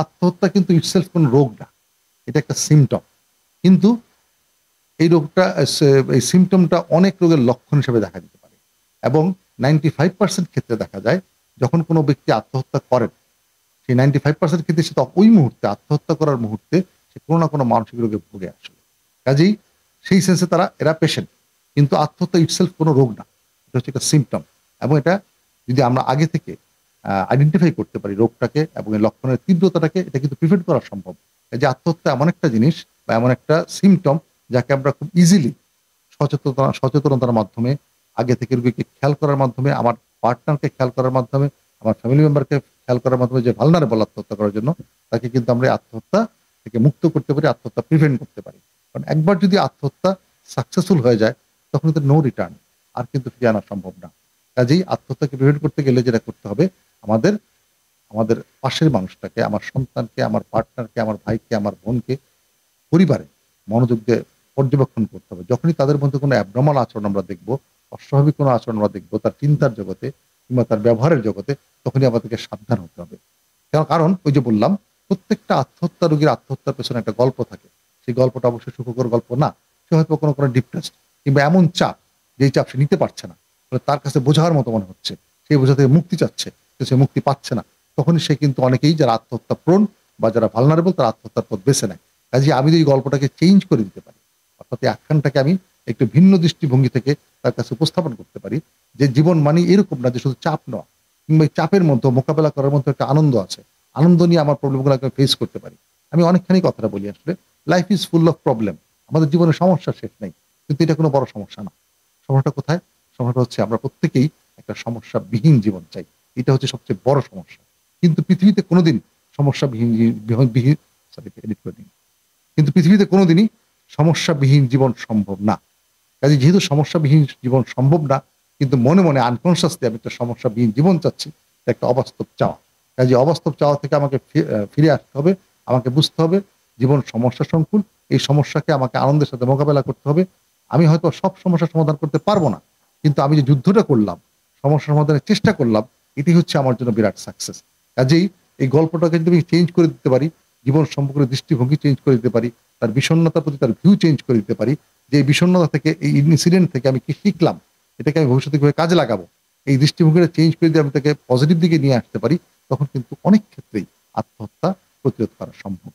আত্মহত্যা কিন্তু ইটসেলফ কোনো রোগ না। এটা একটা সিম্পটম। কিন্তু এই রোগটা এই সিম্পটমটা অনেক রোগের লক্ষণ হিসেবে দেখা দিতে পারে। এবং 95% ক্ষেত্রে দেখা যায় যখন কোনো ব্যক্তি আত্মহত্যা করেন, সেই 95% ক্ষেত্রে সে ওই মুহূর্তে আত্মহত্যা করার মুহূর্তে সে কোনো না কোনো মানসিক রোগে ভুগে আসলে। কাজেই সেই সেন্সে এরা পেশেন্ট। কিন্তু আত্মহত্যা ইটসেলফ কোনো রোগ না। এটা হচ্ছে একটা সিম্পটম। এবং এটা যদি আমরা আগে থেকে আইডেন্টিফাই করতে পারি রোগটাকে এবং এই লক্ষণের তীব্রতাটাকে, এটা কিন্তু প্রিভেন্ট করা সম্ভব। এই যে আত্মহত্যা এমন একটা জিনিস বা এমন একটা সিম্পটম যাকে আমরা খুব ইজিলি সচেতনতার মাধ্যমে, আগে থেকে রোগীকে খেয়াল করার মাধ্যমে, আমার পার্টনারকে খেয়াল করার মাধ্যমে, আমার ফ্যামিলি মেম্বারকে খেয়াল করার মাধ্যমে যে ভালনারেবল আত্মহত্যা করার জন্য, তাকে কিন্তু আমরা আত্মহত্যা থেকে মুক্ত করতে পারি, আত্মহত্যা প্রিভেন্ট করতে পারি। কারণ একবার যদি আত্মহত্যা সাকসেসফুল হয়ে যায় তখন কিন্তু নো রিটার্ন, আর কিন্তু ফিরিয়ে আনা সম্ভব না। কাজেই আত্মহত্যাকে প্রিভেন্ট করতে গেলে যেটা করতে হবে, আমাদের আমাদের পাশের মানুষটাকে, আমার সন্তানকে, আমার পার্টনারকে, আমার ভাইকে, আমার বোনকে পরিবারে মনোযোগ দিয়ে পর্যবেক্ষণ করতে হবে। যখনই তাদের মধ্যে কোনো অ্যাবনরমাল আচরণ আমরা দেখব, অস্বাভাবিক কোনো আচরণ আমরা দেখব তার চিন্তার জগতে কিংবা তার ব্যবহারের জগতে, তখনই আমাদেরকে সাবধান হতে হবে। কারণ ওই যে বললাম, প্রত্যেকটা আত্মহত্যা রোগীর আত্মহত্যার পেছনে একটা গল্প থাকে। সেই গল্পটা অবশ্যই সুখকর গল্প না। সে হয়তো কোনো ডিপ্রেসড কিংবা এমন চাপ, যেই চাপ সে নিতে পারছে না। ফলে তার কাছে বোঝার মতো মনে হচ্ছে। সেই বোঝা থেকে মুক্তি চাচ্ছে, কিন্তু সে মুক্তি পাচ্ছে না। তখনই সে কিন্তু অনেকেই যারা আত্মহত্যা প্রণ বা যারা ভালনারেবল তারা আত্মহত্যার পথ বেছে নেয়। কাজেই আমি যদি এই গল্পটাকে চেঞ্জ করে দিতে পারি, অর্থাৎ এই আখ্যানটাকে আমি একটু ভিন্ন দৃষ্টিভঙ্গি থেকে তার কাছে উপস্থাপন করতে পারি যে জীবন মানে এরকম না যে শুধু চাপ নেওয়া, কিংবা এই চাপের মধ্যে মোকাবেলা করার মধ্যে একটা আনন্দ আছে। আনন্দ নিয়ে আমার প্রবলেমগুলোকে ফেস করতে পারি। আমি অনেকখানি কথাটা বলি আসলে, life is full of problem. আমাদের জীবনে সমস্যা শেষ নেই। কিন্তু এটা কোনো বড় সমস্যা না। সমস্যাটা কোথায়? সমস্যাটা হচ্ছে আমরা প্রত্যেকেই একটা সমস্যাবিহীন জীবন চাই। এটা হচ্ছে সবচেয়ে বড় সমস্যা। কিন্তু পৃথিবীতে কোনোদিন সমস্যাবিহীন বিহীন সরি এডিট করে দিন। কিন্তু পৃথিবীতে কোনোদিনই সমস্যাবিহীন জীবন সম্ভব না। কাজেই যেহেতু সমস্যাবিহীন জীবন সম্ভব না, কিন্তু মনে, মনে আনকনসিয়াসলি আমি একটা সমস্যাবিহীন জীবন চাচ্ছি, এটা একটা অবাস্তব চাওয়া। কাজেই অবাস্তব চাওয়া থেকে আমাকে ফিরে আসতে হবে। আমাকে বুঝতে হবে জীবন সমস্যা সংকুল। এই সমস্যাকে আমাকে আনন্দের সাথে মোকাবেলা করতে হবে। আমি হয়তো সব সমস্যার সমাধান করতে পারব না। কিন্তু আমি যে যুদ্ধটা করলাম, সমস্যা সমাধানের চেষ্টা করলাম, এটি হচ্ছে আমার জন্য বিরাট সাকসেস। কাজেই এই গল্পটাকে যদি আমি চেঞ্জ করে দিতে পারি, জীবন সম্পর্কে দৃষ্টিভঙ্গি চেঞ্জ করে দিতে পারি, তার বিষণ্ণতার প্রতি তার ভিউ চেঞ্জ করে দিতে পারি, যে এই বিষণ্ণতা থেকে, এই ইনসিডেন্ট থেকে আমি কি শিখলাম, এটাকে আমি ভবিষ্যতে কিভাবে কাজে লাগাবো, এই দৃষ্টিভঙ্গিটা চেঞ্জ করে দিয়ে আমি তাকে পজিটিভ দিকে নিয়ে আসতে পারি, তখন কিন্তু অনেক ক্ষেত্রেই আত্মহত্যা প্রতিরোধ করা সম্ভব।